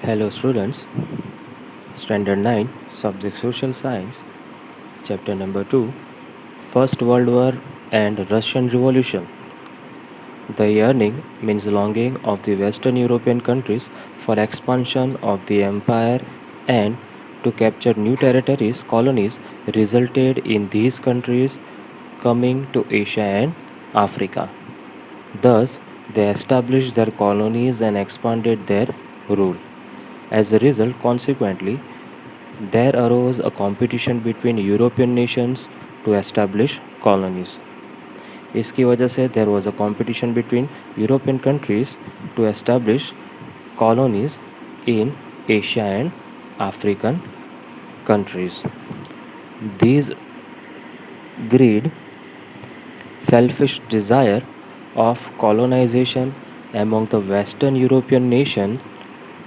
Hello students, Standard 9, Subject Social Science, Chapter number 2, First World War and Russian Revolution. The yearning means longing of the Western European countries for expansion of the empire and to capture new territories, colonies resulted in these countries coming to Asia and Africa. Thus, they established their colonies and expanded their rule. As a result, consequently, there arose a competition between European nations to establish colonies. इसकी वजह से there was a competition between European countries to establish colonies in Asia and African countries. These greed, selfish desire of colonization among the Western European nations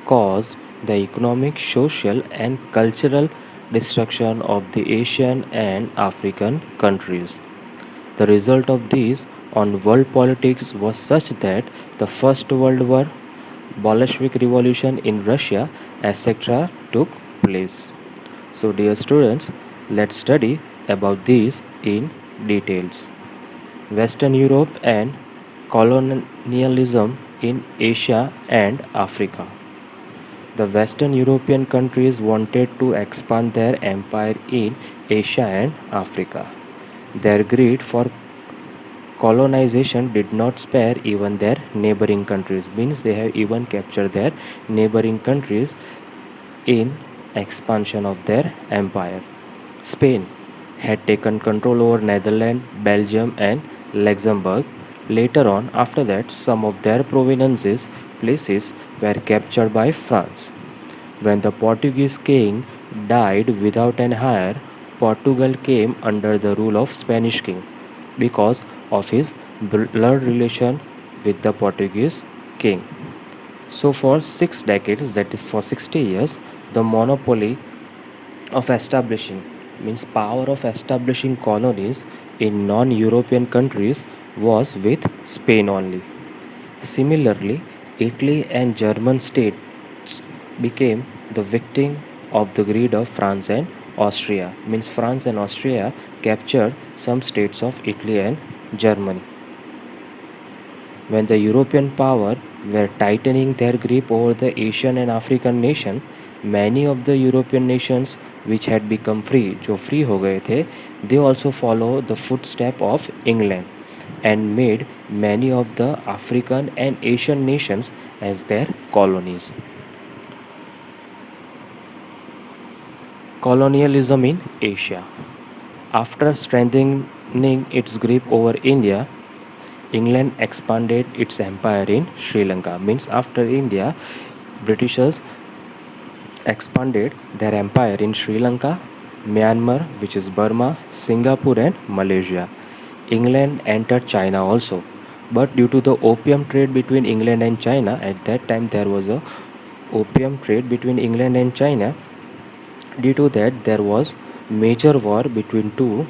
caused the economic, social, and cultural destruction of the Asian and African countries. The result of these on world politics was such that the First World War, Bolshevik Revolution in Russia, etc., took place. So, dear students, let's study about these in details. Western Europe and colonialism in Asia and Africa. The Western European countries wanted to expand their empire in Asia and Africa. Their greed for colonization did not spare even their neighboring countries, means they have even captured their neighboring countries in expansion of their empire. Spain had taken control over Netherlands, Belgium and Luxembourg. Later on, after that, some of their provinces places were captured by France. When the Portuguese king died without an heir, Portugal came under the rule of Spanish king because of his blood relation with the Portuguese king. So for 6 decades, that is for 60 years, the monopoly of establishing means power of establishing colonies in non-European countries was with Spain only. Similarly, Italy and German states became the victim of the greed of France and Austria. Means France and Austria captured some states of Italy and Germany. When the European power were tightening their grip over the Asian and African nation, many of the European nations which had become free, जो free हो गए थे, they also follow the footstep of England and made many of the African and Asian nations as their colonies. Colonialism in Asia. After strengthening its grip over India, England expanded its empire in Sri Lanka. Means after India, Britishers expanded their empire in Sri Lanka, Myanmar, which is Burma, Singapore, and Malaysia. England entered China also. But due to the opium trade between England and China, at that time there was a opium trade between England and China. Due to that, there was major war between two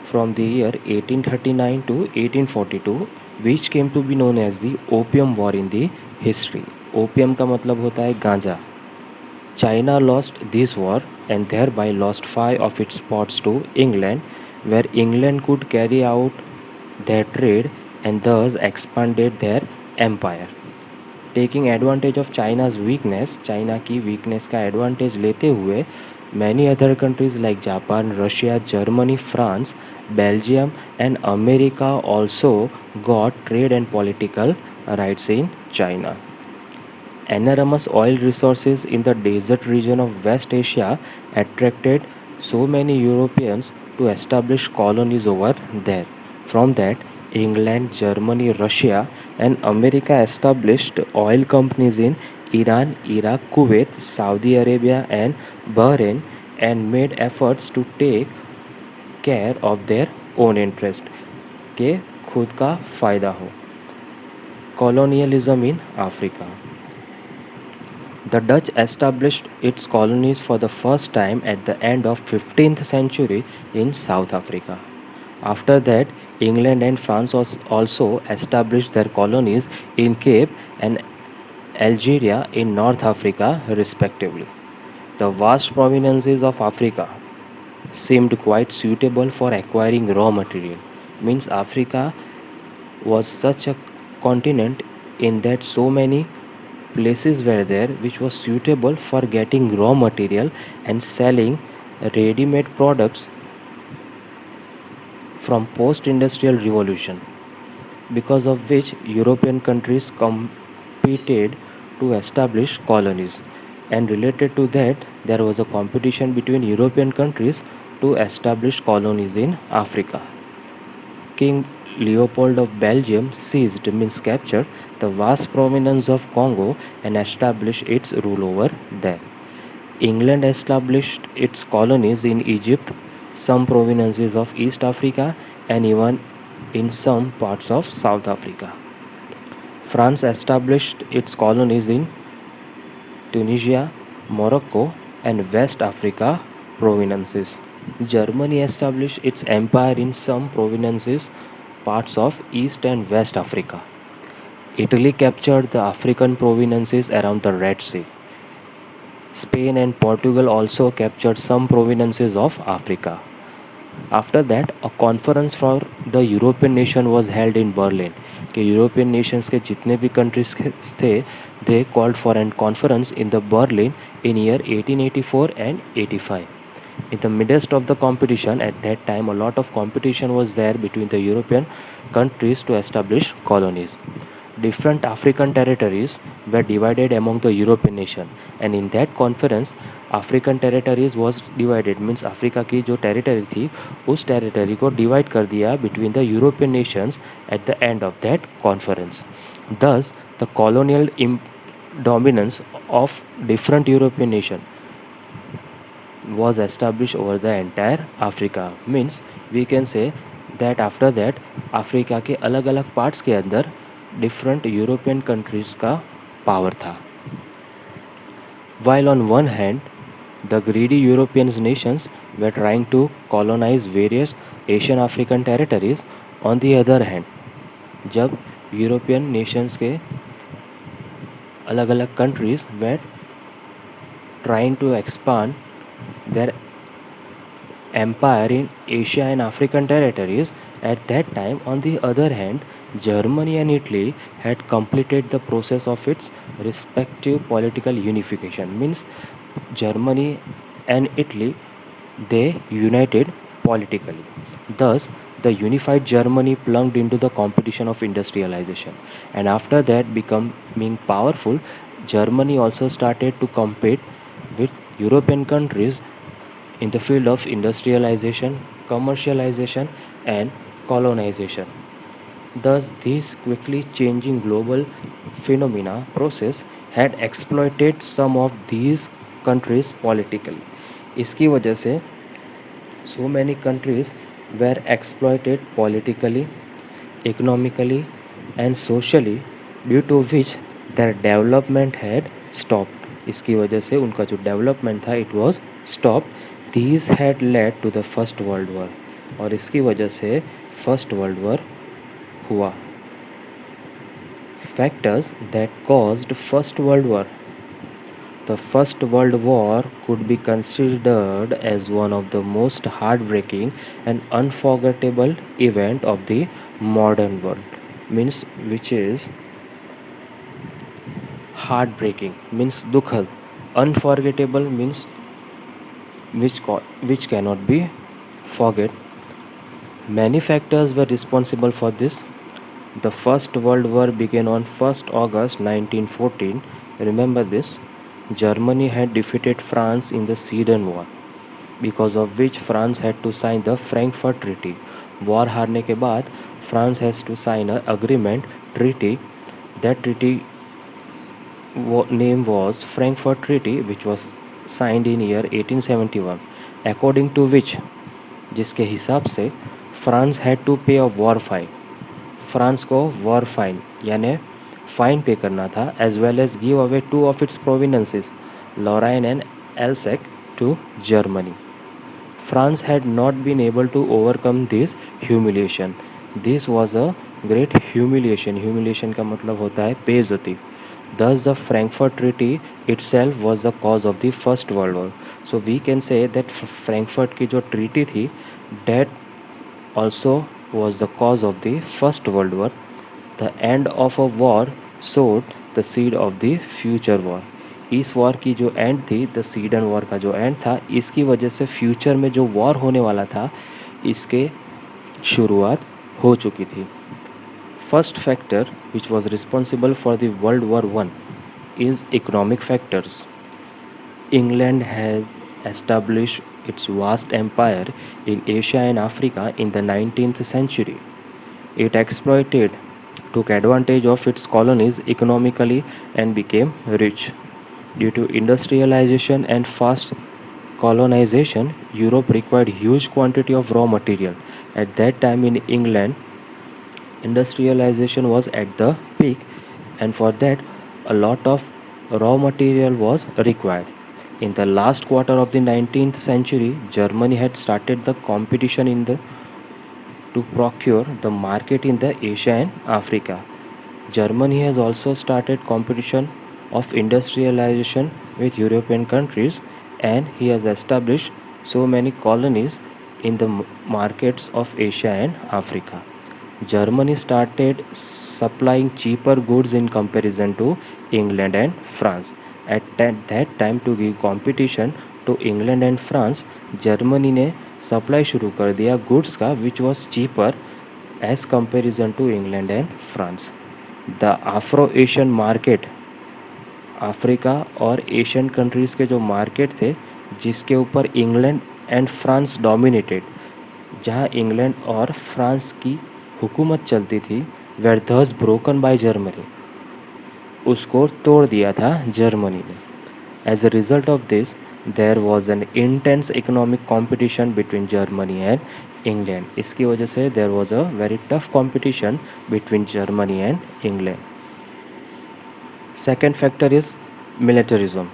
from the year 1839 to 1842, which came to be known as the Opium War in the history. Opium का मतलब होता है गांजा. China lost this war and thereby lost 5 of its ports to England, where England could carry out their trade and thus expanded their empire. Taking advantage of China's weakness, China की weakness का advantage लेते हुए, many other countries like Japan, Russia, Germany, France, Belgium and America also got trade and political rights in China. Enormous oil resources in the desert region of West Asia attracted so many Europeans to establish colonies over there. From that, England, Germany, Russia, and America established oil companies in Iran, Iraq, Kuwait, Saudi Arabia, and Bahrain and made efforts to take care of their own interest के खुद का फायदा हो. Colonialism in Africa. The Dutch established its colonies for the first time at the end of 15th century in South Africa. After that, England and France also established their colonies in Cape and Algeria in North Africa, respectively. The vast provinces of Africa seemed quite suitable for acquiring raw material. Means Africa was such a continent in that so many places were there which was suitable for getting raw material and selling ready-made products from post-industrial revolution, because of which European countries competed to establish colonies, and related to that there was a competition between European countries to establish colonies in Africa. King Leopold of Belgium seized, means captured, the vast province of Congo and established its rule over there. England established its colonies in Egypt, some provinces of East Africa, and even in some parts of South Africa. France established its colonies in Tunisia, Morocco, and West Africa provinces. Germany established its empire in some provinces, parts of East and West Africa. Italy captured the African provinces around the Red Sea. Spain and Portugal also captured some provinces of Africa. After that, a conference for the European nation was held in Berlin. कि European Nations के जितने भी countries थे, they called for a conference in the Berlin in year 1884 and 85. In the midst of the competition, at that time a lot of competition was there between the European countries to establish colonies. Different African territories were divided among the European nation, and in that conference African territories was divided, means Africa की जो territory थी उस territory को divide कर दिया between the European nations at the end of that conference. Thus the colonial dominance of different European nation was established over the entire Africa. Means we can say that after that Africa के अलग अलग parts के अंदर different European countries का power था. While on one hand the greedy European nations were trying to colonize various Asian African territories, on the other hand जब European nations के अलग अलग countries were trying to expand their empire in Asia and African territories, at that time on the other hand Germany and Italy had completed the process of its respective political unification. Means Germany and Italy, they united politically. Thus the unified Germany plunged into the competition of industrialization, and after that becoming powerful, Germany also started to compete with European countries in the field of industrialization, commercialization, and colonization. Thus, this quickly changing global phenomena process had exploited some of these countries politically. इसकी वजह से so many countries were exploited politically, economically, and socially, due to which their development had stopped. इसकी वजह से उनका जो development था it was stopped. These had led to the First World War, और इसकी वजह से First World War हुआ. Factors that caused First World War. The First World War could be considered as one of the most heartbreaking and unforgettable event of the modern world. Means which is heartbreaking, means dukhad. Unforgettable means which cannot be forget. Many factors were responsible for this. The First World War began on 1st August 1914. Remember this. Germany had defeated France in the Sedan War, because of which France had to sign the Frankfurt Treaty. War हारने के बाद France has to sign an agreement treaty. That treaty name was Frankfurt Treaty, which was signed in year 1871, according to which जिसके हिसाब से France had to pay a war fine. France को war fine यानी fine pay करना था, as well as give away two of its provinces Lorraine and Alsace to Germany. France had not been able to overcome this humiliation. This was a great humiliation. Humiliation का मतलब होता है बेइज्जती. Thus, the Frankfurt Treaty itself was the cause of the First World War. So we can say that Frankfurt की जो treaty थी, that also was the cause of the First World War. The end of a war sowed the seed of the future war. इस war की जो and थी, the sedan war का जो and था, इसकी वजह से फ्यूचर में जो वॉर होने वाला था, इसके शुरुआत हो चुकी थी. First factor which was responsible for the World War I is economic factors. England had established its vast empire in Asia and Africa in the 19th century. It exploited, took advantage of its colonies economically and became rich. Due to industrialization and fast colonization, Europe required huge quantity of raw material. At that time in England, industrialization was at the peak, and for that a lot of raw material was required. In the last quarter of the 19th century, Germany had started the competition in the to procure the market in the Asia and Africa. Germany has also started competition of industrialization with European countries, and he has established so many colonies in the markets of Asia and Africa. Germany started supplying cheaper goods in comparison to England and France. At that time, to give competition to England and France, Germany ने supply शुरू कर दिया goods का which was cheaper as comparison to England and France. The Afro-Asian market, Africa और Asian countries के जो market थे, जिसके ऊपर इंग्लैंड एंड फ्रांस डोमिनेटेड, जहां इंग्लैंड और फ्रांस की हुकूमत चलती थी, were thus broken by Germany, उसको तोड़ दिया था जर्मनी ने. As a result of this, there was an intense economic competition between Germany and England. इसकी वजह से there was a very tough competition between Germany and England. Second factor is militarism.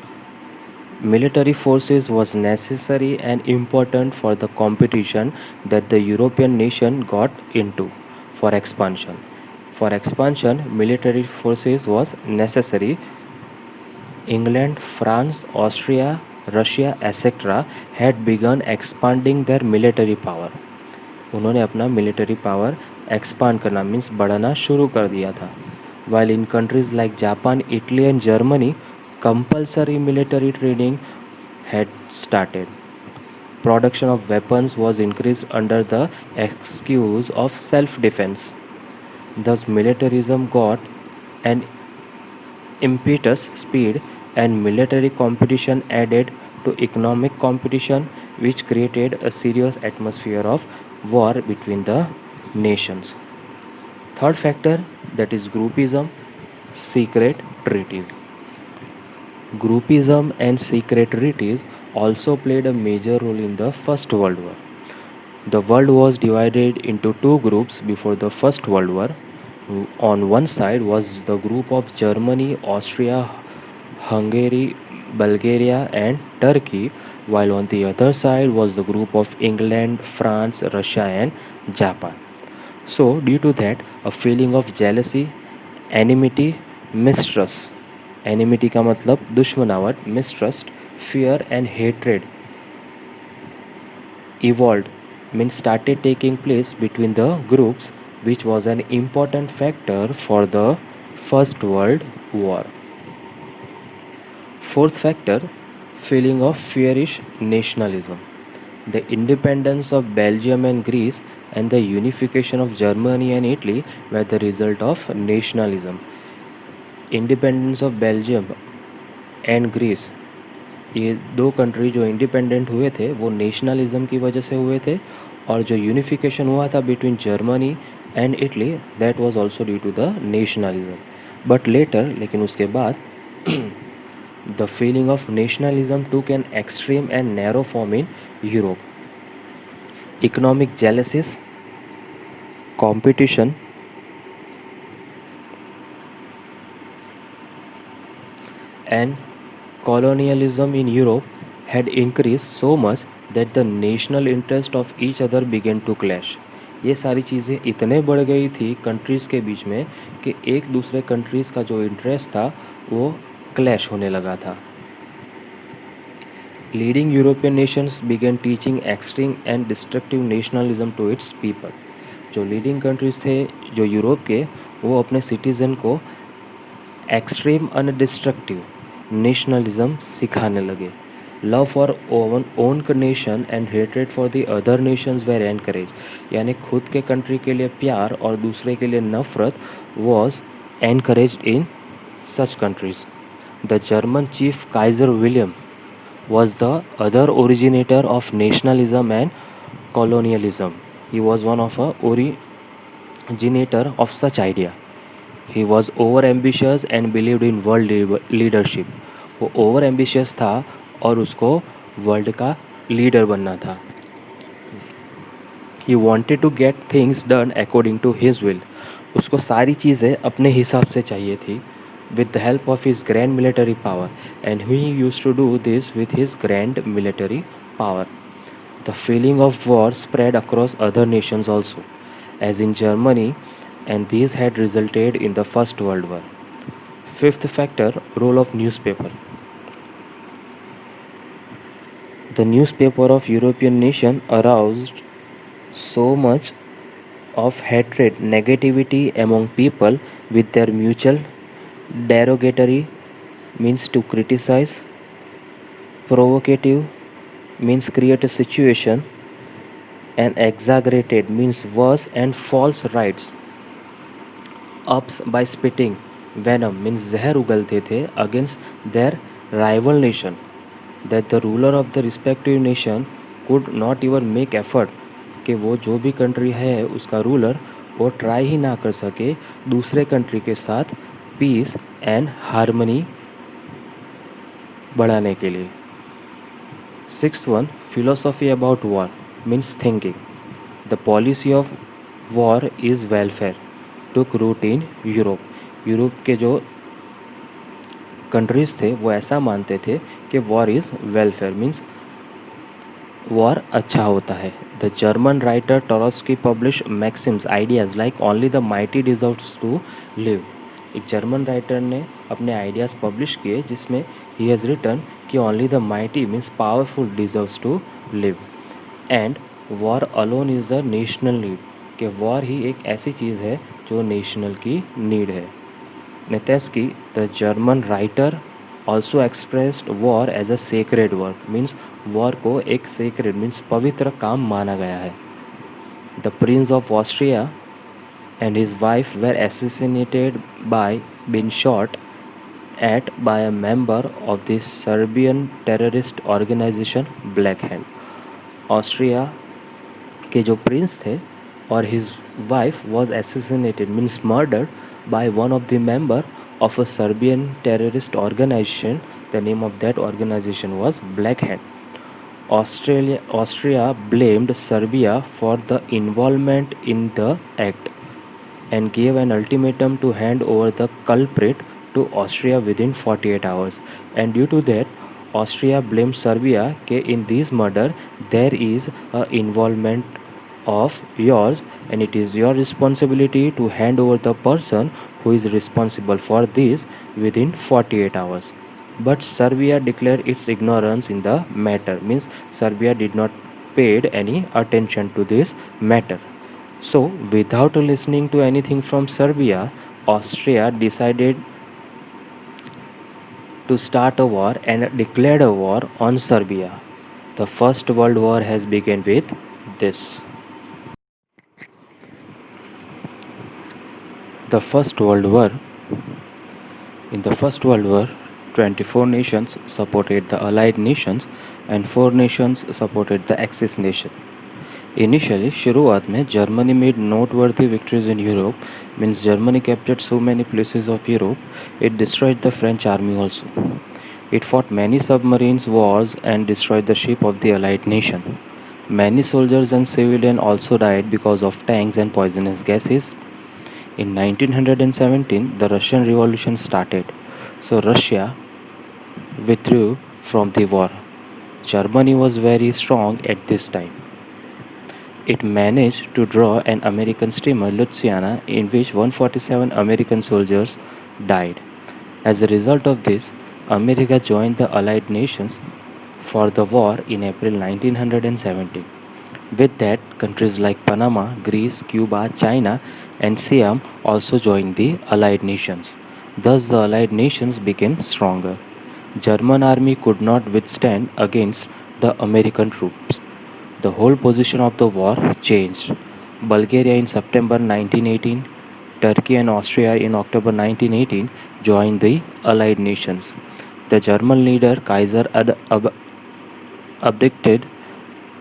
Military forces was necessary and important for the competition that the European nation got into for expansion. For expansion, military forces was necessary. England, France, Austria, Russia, etc. had begun expanding their military power. उन्होंने अपना military power expand करना means बढ़ाना शुरू कर दिया था. While in countries like Japan, Italy and Germany, compulsory military training had started. Production of weapons was increased under the excuse of self-defense. Thus, militarism got an impetus, speed, and military competition added to economic competition, which created a serious atmosphere of war between the nations. Third factor, that is groupism, secret treaties. Groupism and secret treaties also played a major role in the First World War. The world was divided into two groups before the First World War. On one side was the group of Germany, Austria, Hungary, Bulgaria, and Turkey, while on the other side was the group of England, France, Russia, and Japan. So, due to that, a feeling of jealousy, enmity, mistrust. Enmity का मतलब दुश्मनावट, mistrust, fear and hatred evolved, means started taking place between the groups, which was an important factor for the First World War. Fourth factor, feeling of fearish nationalism. The independence of Belgium and Greece and the unification of Germany and Italy were the result of nationalism. Independence of Belgium and Greece, ये दो country जो independent हुए थे वो nationalism की वजह से हुए थे, और जो यूनिफिकेशन हुआ था between Germany and Italy, that was also due to the nationalism. But later, लेकिन उसके बाद the feeling of nationalism took an extreme and narrow form in Europe. Economic jealousy, competition, and colonialism in Europe had increased so much that the national interest of each other began to clash. ये सारी चीज़ें इतने बढ़ गई थी countries के बीच में कि एक दूसरे कंट्रीज़ का जो इंटरेस्ट था वो क्लैश होने लगा था। Leading European nations began teaching extreme and destructive nationalism to its people. जो लीडिंग कंट्रीज थे जो यूरोप के, वो अपने सिटीज़न को एक्सट्रीम एंड डिस्ट्रक्टिव नेशनलिज्म सिखाने लगे। Love for own nation and hatred for the other nations were encourage, यानी खुद के कंट्री के लिए प्यार और दूसरे के लिए नफरत was encouraged in such countries. The German chief Kaiser Wilhelm was the other originator of nationalism and colonialism. He was one of a originator of such idea. He was over ambitious and believed in world leadership. वो over ambitious था और उसको world का leader बनना था. He wanted to get things done according to his will. उसको सारी चीज़ें अपने हिसाब से चाहिए थी. With the help of his grand military power, and he used to do this with his grand military power. The feeling of war spread across other nations also, as in Germany, and these had resulted in the First World War. Fifth factor, role of newspaper. The newspaper of European nation aroused so much of hatred, negativity among people with their mutual derogatory means to criticize, provocative means create a situation, and exaggerated means worse and false rights. Ups by spitting, venom means जहर उगलते थे against their rival nation, that the ruler of the respective nation could not even make effort कि वो जो भी country है उसका ruler वो try ही ना कर सके दूसरे कंट्री के साथ पीस एंड हार्मनी बढ़ाने के लिए. Sixth one, philosophy about war means thinking. The policy of war is welfare took root in Europe. Europe के जो कंट्रीज थे वो ऐसा मानते थे कि war is welfare means war अच्छा होता है. The German writer Treitschke publish maxims ideas like only the mighty deserves to live. एक जर्मन राइटर ने अपने आइडियाज़ पब्लिश किए जिसमें ही हैज़ रिटन कि only the mighty means powerful deserves to live, and war alone is the national need, कि war ही एक ऐसी चीज़ है जो नेशनल की नीड है. Nietzsche, the German writer, also expressed war as a sacred work means war को एक सेक्रेड मीन्स पवित्र काम माना गया है. The prince of Austria and his wife were assassinated by being shot at by a member of the Serbian terrorist organization Black Hand. Austria के जो Prince थे और his wife was assassinated means murdered by one of the member of a Serbian terrorist organization. The name of that organization was Black Hand. Austria blamed Serbia for the involvement in the act and gave an ultimatum to hand over the culprit to Austria within 48 hours. And due to that, Austria blamed Serbia that in this murder there is a involvement of yours and it is your responsibility to hand over the person who is responsible for this within 48 hours. But Serbia declared its ignorance in the matter, means Serbia did not paid any attention to this matter. So, without listening to anything from Serbia, Austria decided to start a war and declared a war on Serbia. The First World War has begun with this. The First World War. In the First World War, 24 nations supported the Allied nations and 4 nations supported the Axis nation. Initially, शुरुआत में Germany made noteworthy victories in Europe, means Germany captured so many places of Europe, it destroyed the French army also. It fought many submarines wars and destroyed the ship of the allied nation. Many soldiers and civilians also died because of tanks and poisonous gases. In 1917, the Russian Revolution started, so Russia withdrew from the war. Germany was very strong at this time. It managed to draw an American steamer, Louisiana, in which 147 American soldiers died. As a result of this, America joined the Allied nations for the war in April 1917. With that, countries like Panama, Greece, Cuba, China, and Siam also joined the Allied nations. Thus, the Allied nations became stronger. German army could not withstand against the American troops. The whole position of the war changed. Bulgaria in September 1918, Turkey and Austria in October 1918 joined the Allied nations. The German leader Kaiser abdicated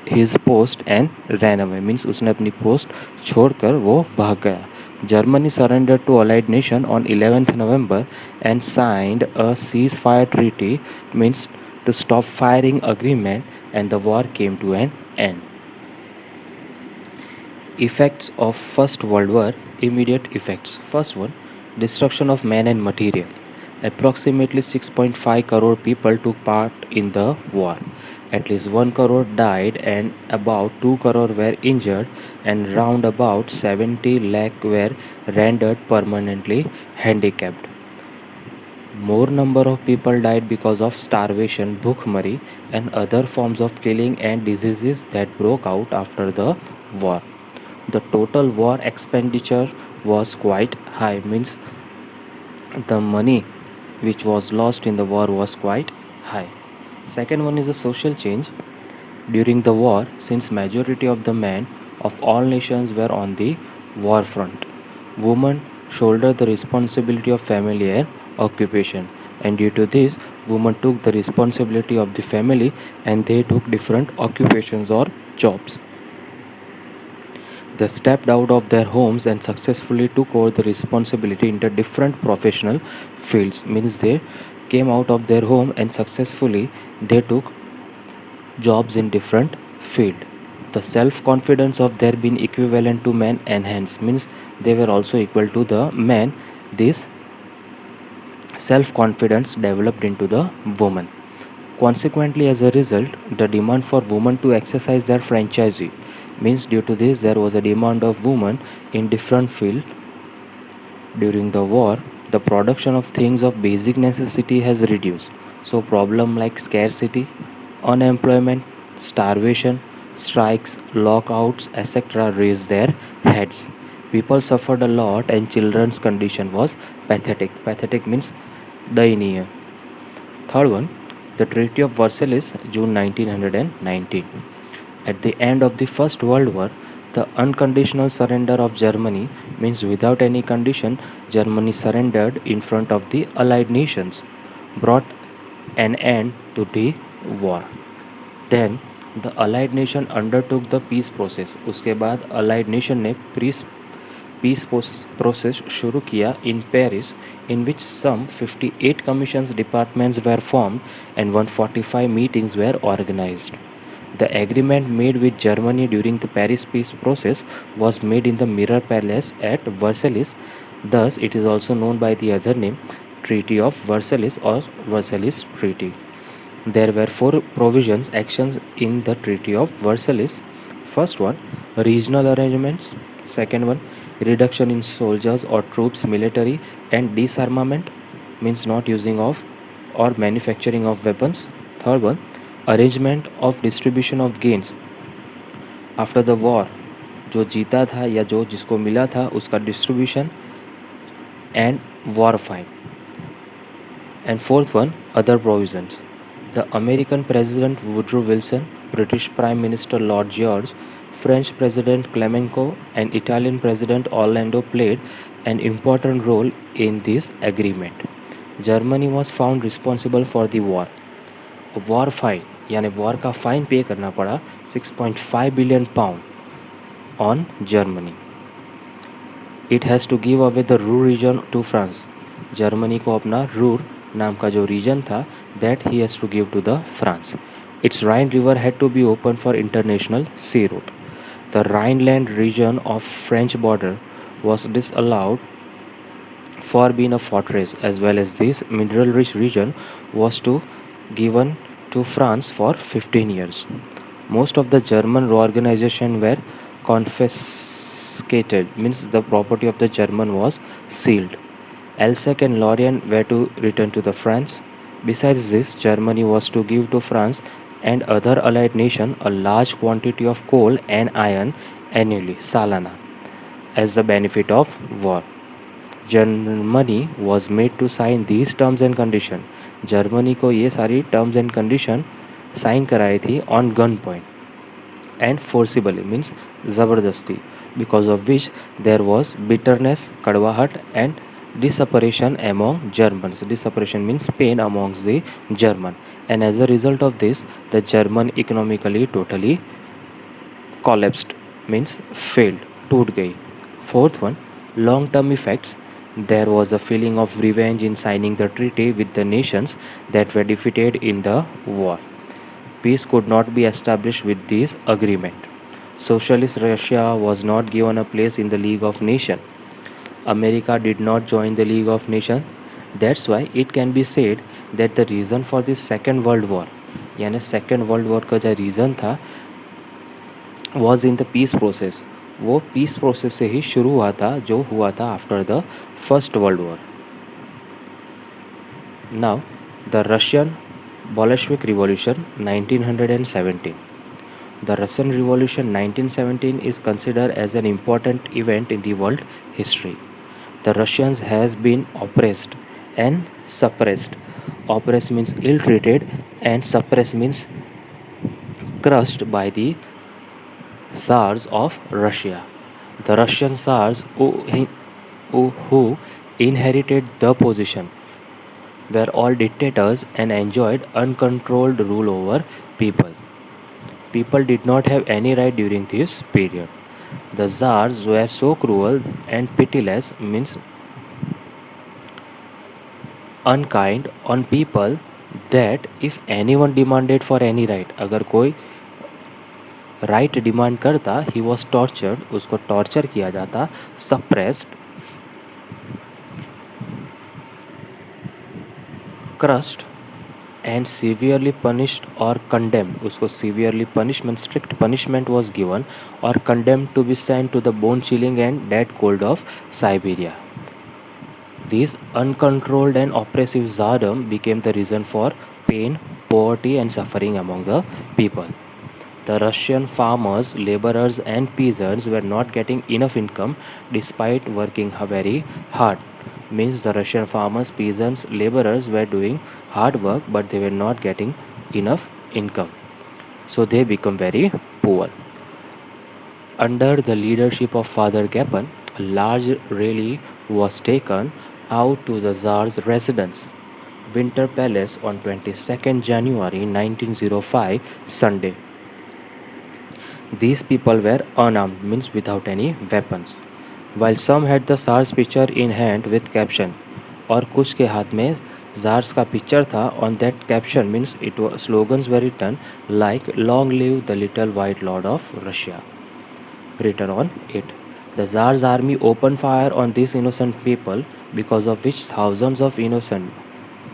his post and ran away, means उसने अपनी post छोड़कर वो भाग गया. Germany surrendered to Allied nation on 11th November and signed a ceasefire treaty, means to stop firing agreement, and the war came to an end. Effects of First World War. Immediate effects. First one, destruction of man and material. Approximately 6.5 crore people took part in the war. At least 1 crore died and about 2 crore were injured, and round about 70 lakh were rendered permanently handicapped. More number of people died because of starvation, bhukmari, and other forms of killing and diseases that broke out after the war. The total war expenditure was quite high, means the money which was lost in the war was quite high. Second one is a social change. During the war, since majority of the men of all nations were on the war front, women shouldered the responsibility of family and occupation, and due to this, women took the responsibility of the family and they took different occupations or jobs. They stepped out of their homes and successfully took over the responsibility into different professional fields. Means they came out of their home and successfully they took jobs in different field. The self-confidence of their being equivalent to men enhanced, means they were also equal to the men. This self-confidence developed into the woman. Consequently, as a result, the demand for women to exercise their franchisee, means due to this there was a demand of women in different field. During the war, the production of things of basic necessity has reduced. So problem like scarcity, unemployment, starvation, strikes, lockouts, etc. raised their heads. People suffered a lot and children's condition was pathetic. Pathetic means dayaniya. Third one, the Treaty of Versailles, June 1919. At the end of the First World War, the unconditional surrender of Germany, means without any condition, Germany surrendered in front of the Allied nations, brought an end to the war. Then the Allied nation undertook the peace process. उसके बाद Allied nation ने peace process शुरू किया in Paris, in which some 58 commissions departments were formed and 145 meetings were organized. The agreement made with Germany during the Paris peace process was made in the Mirror Palace at Versailles. Thus, it is also known by the other name Treaty of Versailles or Versailles Treaty. There were four provisions actions in the Treaty of Versailles. First one, regional arrangements. Second one, reduction in soldiers or troops military and disarmament, means not using of or manufacturing of weapons. Third one, arrangement of distribution of gains after the war, जो जीता था या जो जिसको मिला था उसका distribution and war fine. And fourth one, other provisions. The American president Woodrow Wilson, British prime minister Lord George, French President Clemenceau, and Italian President Orlando played an important role in this agreement. Germany was found responsible for the war. War fine यानी war का fine pay करना पड़ा 6.5 billion pound on Germany. It has to give away the Ruhr region to France. Germany को अपना Ruhr नाम का जो region था that he has to give to the France. Its Rhine river had to be open for international sea route. The Rhineland region of French border was disallowed for being a fortress, as well as this mineral rich region was to given to France for 15 years. Most of the German organizations were confiscated, means the property of the German was sealed. Alsace and Lorraine were to return to the France. Besides this, Germany was to give to France and other allied nations a large quantity of coal and iron annually, salana, as the benefit of war. Germany was made to sign these terms and condition. Germany को ये सारी terms and condition sign कराई थी on gun point and forcibly, means ज़बरदस्ती, because of which there was bitterness, कड़वाहट and disseparation among Germans. Disseparation means pain amongst the German, and as a result of this, the German economically totally collapsed, means failed, टूट गई. Fourth one, long term effects. There was a feeling of revenge in signing the treaty with the nations that were defeated in the war. Peace could not be established with this agreement. Socialist Russia was not given a place in the League of Nations. America did not join the League of Nations. That's why it can be said that the reason for this Second World War, यानी second world war का जो reason था, was in the peace process. वो peace process से ही शुरू हुआ था, जो हुआ था after the first world war. Now the Russian Bolshevik Revolution 1917. The Russian Revolution 1917 is considered as an important event in the world history. The Russians has been oppressed and suppressed. Oppressed means ill-treated and suppressed means crushed by the Tsars of Russia. The Russian Tsars who inherited the position were all dictators and enjoyed uncontrolled rule over people. People did not have any right during this period. The Tsars were so cruel and pitiless, means unkind on people, that if anyone demanded for any right, अगर कोई right demand करता, he was tortured, उसको torture किया जाता, suppressed, crushed and severely punished or condemned. उसको severely punishment, strict punishment was given or condemned to be sent to the bone chilling and dead cold of Siberia. This uncontrolled and oppressive Tsardom became the reason for pain, poverty and suffering among the people. The Russian farmers, laborers and peasants were not getting enough income despite working very hard. Means the Russian farmers, peasants, laborers were doing hard work, but they were not getting enough income. So they become very poor. Under the leadership of Father Gapan, a large rally was taken out to the Tsar's residence, Winter Palace, on 22nd January 1905, Sunday. These people were unarmed, means without any weapons. While some had the Tsar's picture in hand with caption, और कुछ के हाथ में Tsar's का picture था. On that caption means it was slogans were written like "Long live the little white lord of Russia" written on it. The Tsar's army opened fire on these innocent people, because of which thousands of innocent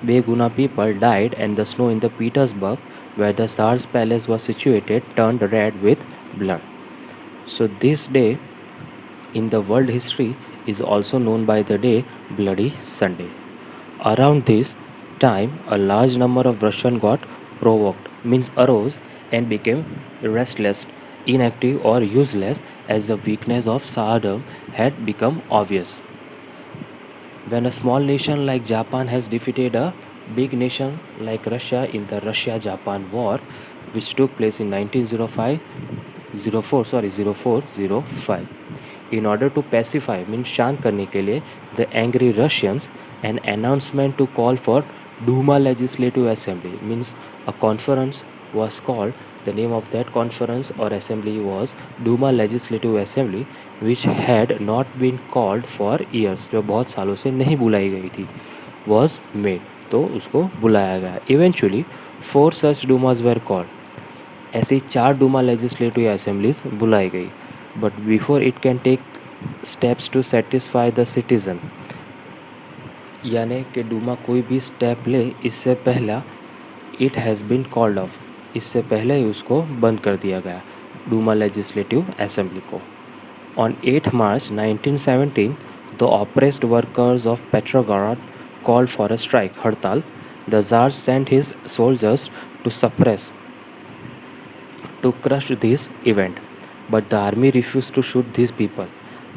Beguna people died, and the snow in the Petersburg, where the Tsar's palace was situated, turned red with blood. So this day in the world history is also known by the day Bloody Sunday. Around this time, a large number of Russians got provoked, means arose, and became restless, inactive or useless, as the weakness of Tsardom had become obvious. When a small nation like Japan has defeated a big nation like Russia in the Russia-Japan War, which took place in 1905, 0405. In order to pacify, means शांत करने के लिए, the angry Russians, an announcement to call for Duma Legislative Assembly, means a conference was called. The name of that conference or assembly was Duma Legislative Assembly, which had not been called for years, जो बहुत सालों से नहीं बुलाई गई थी, was made. तो उसको बुलाया गया. Eventually 4 such Dumas were called. ऐसी 4 डूमा लेजिस्लेटिव असेंबलीज बुलाई गई. But before it can take steps to satisfy the citizen, यानी कि डूमा कोई भी स्टेप ले, इससे पहला it has been called off, इससे पहले ही उसको बंद कर दिया गया. डूमा लेजिस्लेटिव असेंबली को। On 8 March 1917, the oppressed workers of Petrograd called for a strike, Hartal. The Tsar sent his soldiers to suppress, to crush this event, but the army refused to shoot these people.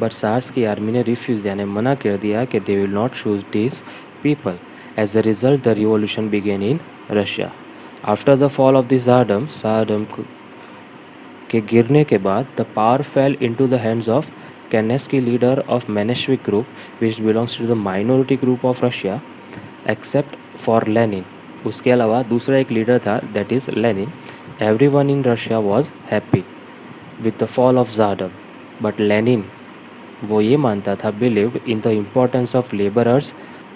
But SARS की army ने refuse यानी मना कर दिया कि they will not shoot these people. As a result, the revolution began in Russia. After the fall of the Tsardom के गिरने के बाद the power fell into the hands of Kerensky, leader of Menshevik group, which belongs to the minority group of Russia, except for Lenin. उसके अलावा दूसरा एक leader था, that is Lenin. Everyone in Russia was happy with the fall of Tsardom, but Lenin वो ये मानता था, believed in the importance of laborers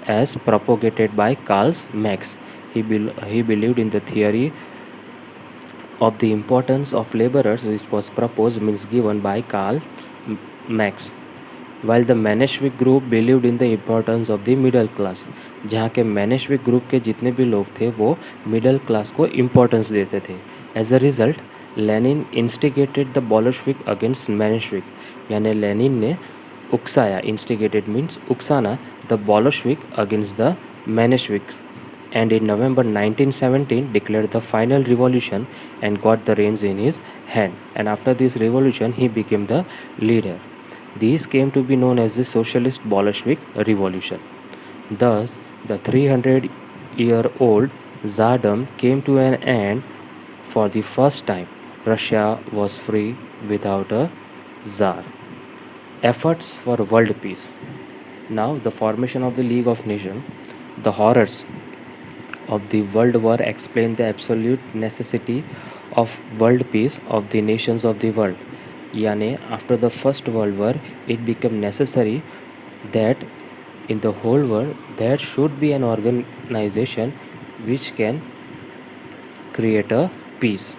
as propagated by Karl Marx. He believed in the theory of the importance of laborers which was proposed means given by Karl Marx, while the Menshevik group believed in the importance of the middle class. जहाँ के Menshevik group के जितने भी लोग थे वो middle class को importance देते थे. As a result, Lenin instigated the Bolshevik against Menshevik, यानी लेनिन ने उकसाया, instigated means उकसाना, the Bolshevik against the Mensheviks, and in November 1917 declared the final revolution and got the reins in his hand, and after this revolution he became the leader. These came to be known as the Socialist Bolshevik Revolution. Thus, the 300-year-old Tsardom came to an end. For the first time, Russia was free without a Tsar. Efforts for world peace. Now, the formation of the League of Nations, the horrors of the World War explain the absolute necessity of world peace of the nations of the world. Yani, after the First World War, it became necessary that in the whole world there should be an organization which can create a peace,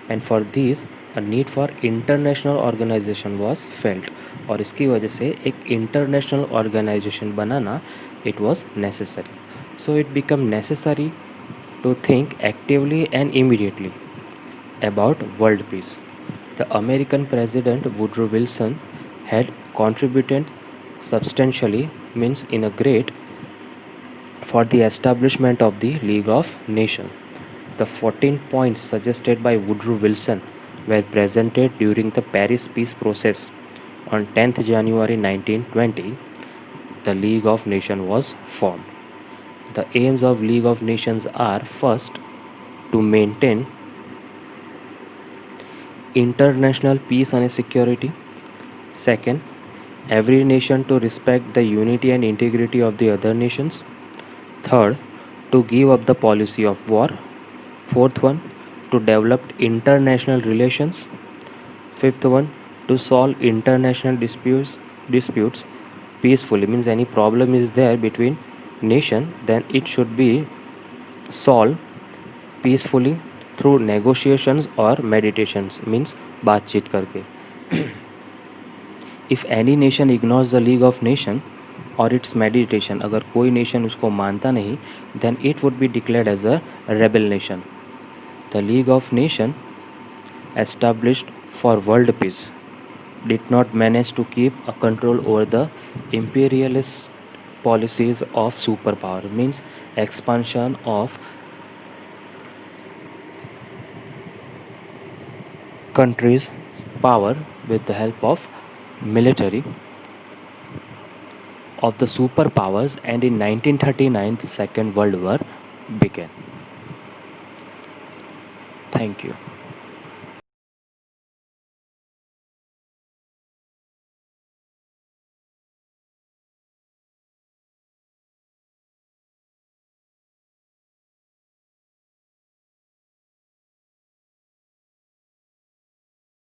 and for this a need for international organization was felt, और इसकी वजह से एक international organization banana it was necessary. So it became necessary to think actively and immediately about world peace. The American President Woodrow Wilson had contributed substantially, means in a great, for the establishment of the League of Nations. The 14 points suggested by Woodrow Wilson were presented during the Paris peace process. On 10th January 1920, the League of Nations was formed. The aims of League of Nations are: first, to maintain international peace and security; second, every nation to respect the unity and integrity of the other nations; third, to give up the policy of war; fourth one, to develop international relations; fifth one, to solve international disputes peacefully, means any problem is there between nation, then it should be solved peacefully through negotiations or meditations, means बातचीत करके. If any nation ignores the League of Nations or its meditation, अगर कोई nation उसको मानता नहीं, then it would be declared as a rebel nation. The League of Nations, established for world peace, did not manage to keep a control over the imperialist policies of superpower, means expansion of countries' power with the help of military of the superpowers, and in 1939 the Second World War began. Thank you.